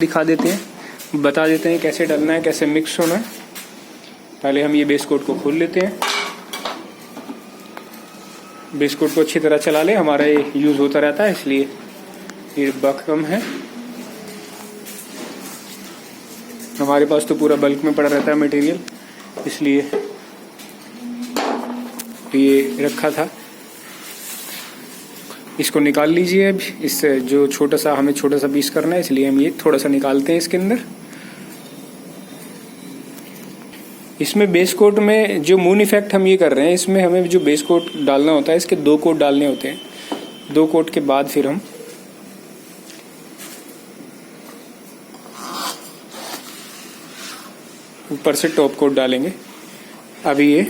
दिखा देते हैं, बता देते हैं कैसे डालना है, कैसे मिक्स होना है। पहले हम ये बेस कोट को खोल लेते हैं। बेस कोट को अच्छी तरह चला ले, हमारा ये यूज़ होता रहता है इसलिए ये बकम है। हमारे पास तो पूरा बल्क में पड़ा रहता है मटेरियल, इसलिए ये रखा था। इसको निकाल लीजिए। अब इससे जो हमें छोटा सा पीस करना है, इसलिए हम ये थोड़ा सा निकालते हैं इसके अंदर। इसमें बेस कोट में जो मून इफेक्ट हम ये कर रहे हैं, इसमें हमें जो बेस कोट डालना होता है, इसके 2 कोट डालने होते हैं। 2 कोट के बाद फिर हम ऊपर से टॉप कोट डालेंगे। अभी ये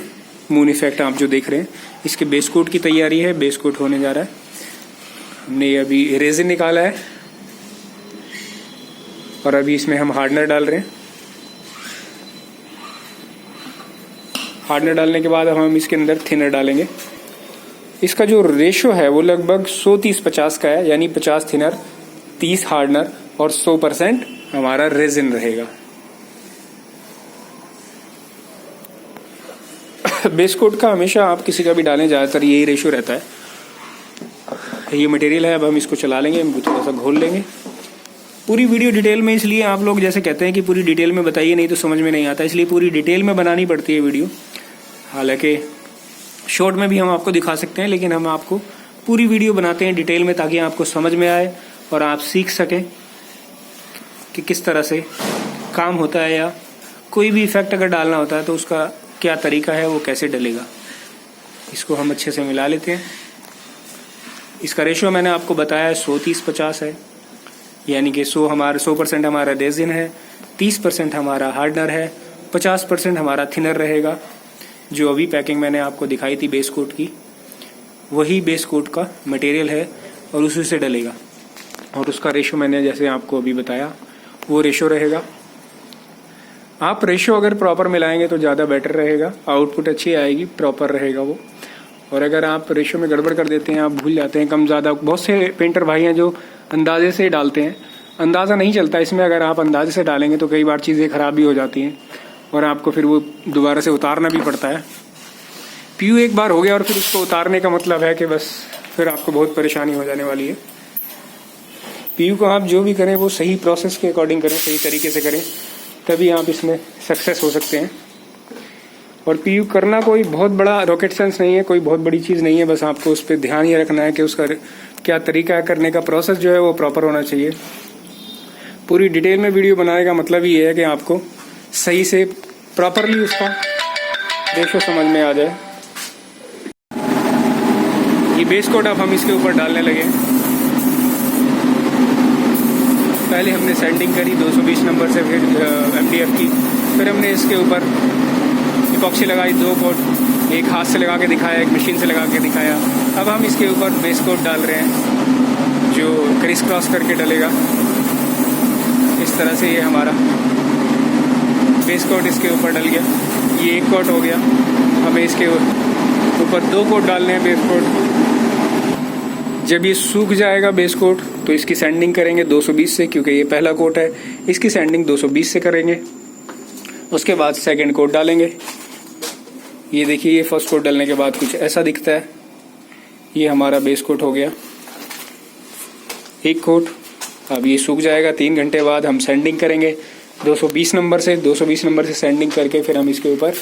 मून इफेक्ट आप जो देख रहे हैं, इसके बेस कोट की तैयारी है। बेस कोट होने जा रहा है। हमने अभी रेजिन निकाला है और अभी इसमें हम हार्डनर डाल रहे हैं। हार्डनर डालने के बाद हम इसके अंदर थिनर डालेंगे। इसका जो रेशो है वो लगभग 100-30-50 का है, यानी 50 थिनर, 30 हार्डनर और 100% हमारा रेजिन रहेगा। बेस कोट का हमेशा आप किसी का भी डालें, ज़्यादातर यही रेशो रहता है। ये मटेरियल है, अब हम इसको चला लेंगे, थोड़ा सा घोल लेंगे। पूरी वीडियो डिटेल में, इसलिए आप लोग जैसे कहते हैं कि पूरी डिटेल में बताइए, नहीं तो समझ में नहीं आता, इसलिए पूरी डिटेल में बनानी पड़ती है वीडियो। हालांकि शॉर्ट में भी हम आपको दिखा सकते हैं, लेकिन हम आपको पूरी वीडियो बनाते हैं डिटेल में, ताकि आपको समझ में आए और आप सीख सकें कि किस तरह से काम होता है, या कोई भी इफेक्ट अगर डालना होता है तो उसका क्या तरीका है, वो कैसे डलेगा। इसको हम अच्छे से मिला लेते हैं। इसका रेशियो मैंने आपको बताया 100-30-50 है, यानी कि 100% हमारा रेजिन है, 30% हमारा हार्डनर है, 50% हमारा थिनर रहेगा। जो अभी पैकिंग मैंने आपको दिखाई थी बेस कोट की, वही बेस कोट का मटेरियल है और उसी से डलेगा। और उसका रेशियो मैंने जैसे आपको अभी बताया, वो रेशियो रहेगा। आप रेशियो अगर प्रॉपर मिलाएंगे तो ज़्यादा बेटर रहेगा, आउटपुट अच्छी आएगी, प्रॉपर रहेगा वो। और अगर आप रेशियो में गड़बड़ कर देते हैं, आप भूल जाते हैं कम ज़्यादा, बहुत से पेंटर भाई हैं जो अंदाजे से डालते हैं, अंदाज़ा नहीं चलता इसमें। अगर आप अंदाजे से डालेंगे तो कई बार चीज़ें ख़राब भी हो जाती हैं और आपको फिर वो दोबारा से उतारना भी पड़ता है। पीयू एक बार हो गया और फिर उसको उतारने का मतलब है कि बस फिर आपको बहुत परेशानी हो जाने वाली है। पीयू को आप जो भी करें वो सही प्रोसेस के अकॉर्डिंग करें, सही तरीके से करें, तभी आप इसमें सक्सेस हो सकते हैं। और पीयू करना कोई बहुत बड़ा रॉकेट साइंस नहीं है, कोई बहुत बड़ी चीज़ नहीं है। बस आपको उस पर ध्यान ये रखना है कि उसका क्या तरीका है करने का, प्रोसेस जो है वो प्रॉपर होना चाहिए। पूरी डिटेल में वीडियो बनाने का मतलब ये है कि आपको सही से प्रॉपरली उसका रेशो समझ में आ जाए। ये बेस कोट अब हम इसके ऊपर डालने लगे। पहले हमने सैंडिंग करी 220 नंबर से, फिर MDF की, फिर हमने इसके ऊपर इपॉक्सी लगाई 2 कोट, एक हाथ से लगा के दिखाया, एक मशीन से लगा के दिखाया। अब हम इसके ऊपर बेस कोट डाल रहे हैं जो क्रिस क्रॉस करके डलेगा। इस तरह से ये हमारा बेस कोट इसके ऊपर डल गया। ये 1 कोट हो गया। हमें इसके ऊपर 2 कोट डालने हैं बेस कोट। जब ये सूख जाएगा बेस कोट तो इसकी सैंडिंग करेंगे 220 से, क्योंकि ये पहला कोट है। इसकी सैंडिंग 220 से करेंगे। उसके बाद सेकंड कोट डालेंगे। ये देखिए, ये फर्स्ट कोट डालने के बाद कुछ ऐसा दिखता है। ये हमारा बेस कोट हो गया 1 कोट। अब ये सूख जाएगा। 3 घंटे बाद हम सैंडिंग करेंगे 220 नंबर से। 220 नंबर से सैंडिंग करके फिर हम इसके ऊपर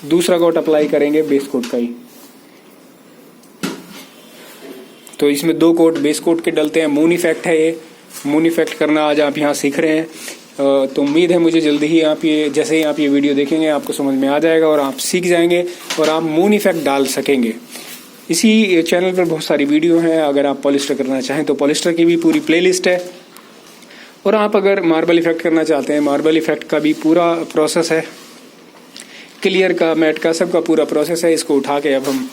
दूसरा कोट अप्लाई करेंगे बेस कोट का ही। तो इसमें 2 कोट बेस कोट के डलते हैं। मून इफेक्ट है ये। मून इफेक्ट करना आज आप यहाँ सीख रहे हैं, तो उम्मीद है मुझे जल्दी ही जैसे ही आप ये वीडियो देखेंगे आपको समझ में आ जाएगा और आप सीख जाएंगे और आप मून इफेक्ट डाल सकेंगे। इसी चैनल पर बहुत सारी वीडियो हैं। अगर आप पॉलिस्टर करना चाहें तो पॉलिस्टर की भी पूरी प्लेलिस्ट है। और आप अगर मार्बल इफेक्ट करना चाहते हैं, मार्बल इफेक्ट का भी पूरा प्रोसेस है। क्लियर का, मैट का, सबका पूरा प्रोसेस है। इसको उठा के अब हम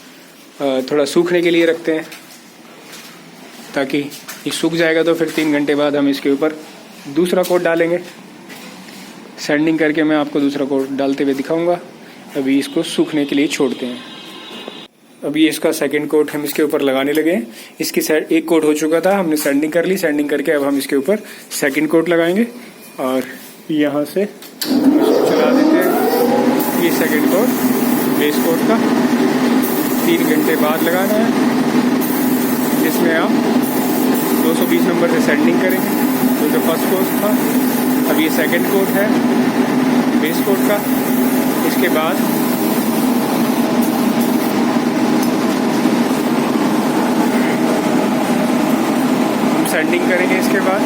थोड़ा सूखने के लिए रखते हैं, ताकि ये सूख जाएगा तो फिर 3 घंटे बाद हम इसके ऊपर दूसरा कोट डालेंगे। सैंडिंग करके मैं आपको दूसरा कोट डालते हुए दिखाऊंगा। अभी इसको सूखने के लिए छोड़ते हैं। अभी इसका सेकंड कोट हम इसके ऊपर लगाने लगे हैं। इसकी 1 कोट हो चुका था, हमने सैंडिंग कर ली। सैंडिंग करके अब हम इसके ऊपर सेकंड कोट लगाएंगे। और यहाँ से इसको चला देते हैं। ये सेकंड कोट बेस कोट का 3 घंटे बाद लगाना है, जिसमें आप 220 नंबर से सैंडिंग करेंगे। जो फर्स्ट कोट था, अब ये सेकंड कोट है बेस कोट का। इसके बाद हम सैंडिंग करेंगे। इसके बाद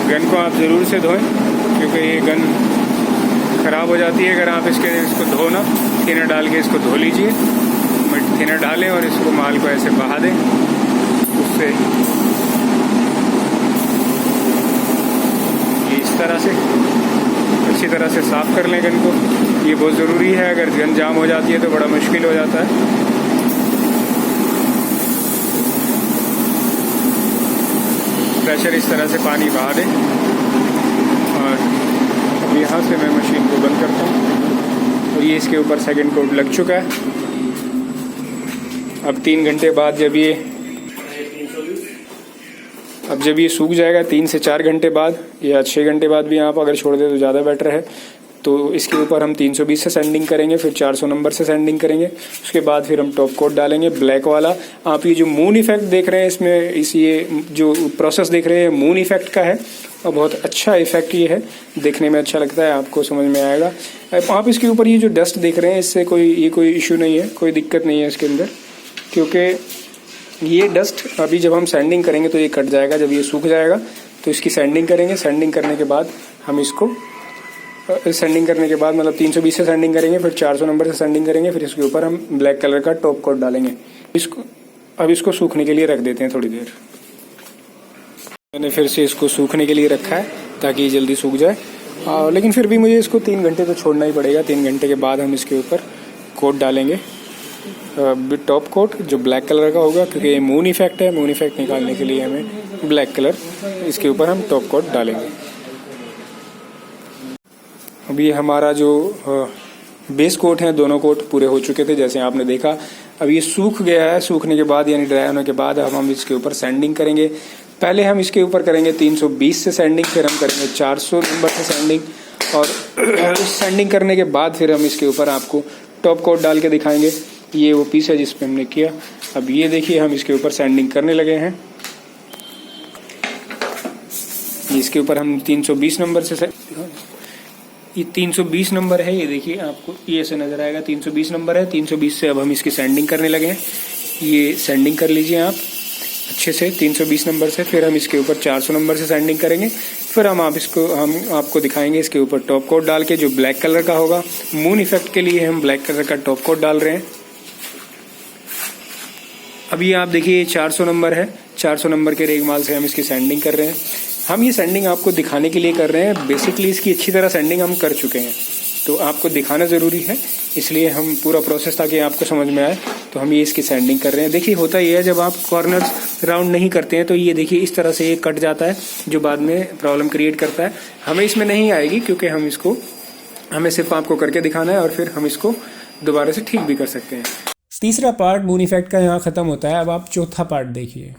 गन को आप ज़रूर से धोएं, क्योंकि ये गन ख़राब हो जाती है अगर आप इसको धो ना। थिनर डाल के इसको धो लीजिए, थिनर डालें और इसको माल को ऐसे बहा दें। उससे ये इस तरह से अच्छी तरह से साफ़ कर लें गन को। ये बहुत ज़रूरी है, अगर गन जाम हो जाती है तो बड़ा मुश्किल हो जाता है। प्रेशर इस तरह से पानी बहा दें और अब यहाँ से मैं मशीन को बंद करता हूँ। और ये इसके ऊपर सेकंड कोट लग चुका है। अब 3 घंटे बाद जब ये सूख जाएगा, 3 से 4 घंटे बाद या 6 घंटे बाद भी आप अगर छोड़ दें तो ज़्यादा बेटर है। तो इसके ऊपर हम 320 से सैंडिंग करेंगे, फिर 400 नंबर से सैंडिंग करेंगे। उसके बाद फिर हम टॉप कोट डालेंगे ब्लैक वाला। आप ये जो मून इफेक्ट देख रहे हैं इसमें, ये जो प्रोसेस देख रहे हैं मून इफेक्ट का है और बहुत अच्छा इफेक्ट ये है, देखने में अच्छा लगता है, आपको समझ में आएगा। आप इसके ऊपर ये जो डस्ट देख रहे हैं, इससे कोई इशू नहीं है, कोई दिक्कत नहीं है इसके अंदर, क्योंकि ये डस्ट अभी जब हम सैंडिंग करेंगे तो ये कट जाएगा। जब ये सूख जाएगा तो इसकी सैंडिंग करेंगे। सैंडिंग करने के बाद हम इसको मतलब 320 से सैंडिंग करेंगे, फिर 400 नंबर से सैंडिंग करेंगे, फिर इसके ऊपर हम ब्लैक कलर का टॉप कोट डालेंगे। अब इसको सूखने के लिए रख देते हैं थोड़ी देर। मैंने फिर से इसको सूखने के लिए रखा है ताकि ये जल्दी सूख जाए, लेकिन फिर भी मुझे इसको 3 घंटे तो छोड़ना ही पड़ेगा। 3 घंटे के बाद हम इसके ऊपर कोट डालेंगे, टॉप कोट जो ब्लैक कलर का होगा, क्योंकि ये मून इफेक्ट है। मून इफेक्ट निकालने के लिए हमें ब्लैक कलर इसके ऊपर हम टॉप कोट डालेंगे। अभी हमारा जो बेस कोट है, दोनों कोट पूरे हो चुके थे जैसे आपने देखा। अब ये सूख गया है। सूखने के बाद यानी ड्राई होने के बाद अब हम इसके ऊपर सैंडिंग करेंगे। पहले हम इसके ऊपर करेंगे 320 से सैंडिंग, फिर हम करेंगे 400 नंबर से सैंडिंग, और सैंडिंग करने के बाद फिर हम इसके ऊपर आपको टॉप कोट डाल के दिखाएंगे। ये वो पीस है जिस पे हमने किया। अब ये देखिए हम इसके ऊपर सैंडिंग करने लगे हैं। इसके ऊपर हम 320 नंबर से ये 320 नंबर है, ये देखिए आपको ये ऐसे नजर आएगा 320 नंबर है। 320 से अब हम इसकी सैंडिंग करने लगे हैं। ये सैंडिंग कर लीजिए आप अच्छे से 320 नंबर से। फिर हम इसके ऊपर 400 नंबर से सैंडिंग करेंगे। फिर हम आपको दिखाएंगे इसके ऊपर टॉप कोट डाल के, जो ब्लैक कलर का होगा। मून इफेक्ट के लिए हम ब्लैक कलर का टॉप कोट डाल रहे हैं। अभी आप देखिए 400 नंबर है, 400 नंबर के रेगमाल से हम इसकी सैंडिंग कर रहे हैं। हम ये सैंडिंग आपको दिखाने के लिए कर रहे हैं। बेसिकली इसकी अच्छी तरह सैंडिंग हम कर चुके हैं, तो आपको दिखाना ज़रूरी है, इसलिए हम पूरा प्रोसेस ताकि आपको समझ में आए तो हम ये इसकी सैंडिंग कर रहे हैं। देखिए होता ये है, जब आप कॉर्नर्स राउंड नहीं करते हैं तो ये देखिए इस तरह से ये कट जाता है, जो बाद में प्रॉब्लम क्रिएट करता है। हमें इसमें नहीं आएगी, क्योंकि हमें सिर्फ आपको करके दिखाना है और फिर हम इसको दोबारा से ठीक भी कर सकते हैं। तीसरा पार्ट मून इफेक्ट का यहाँ ख़त्म होता है। अब आप चौथा पार्ट देखिए।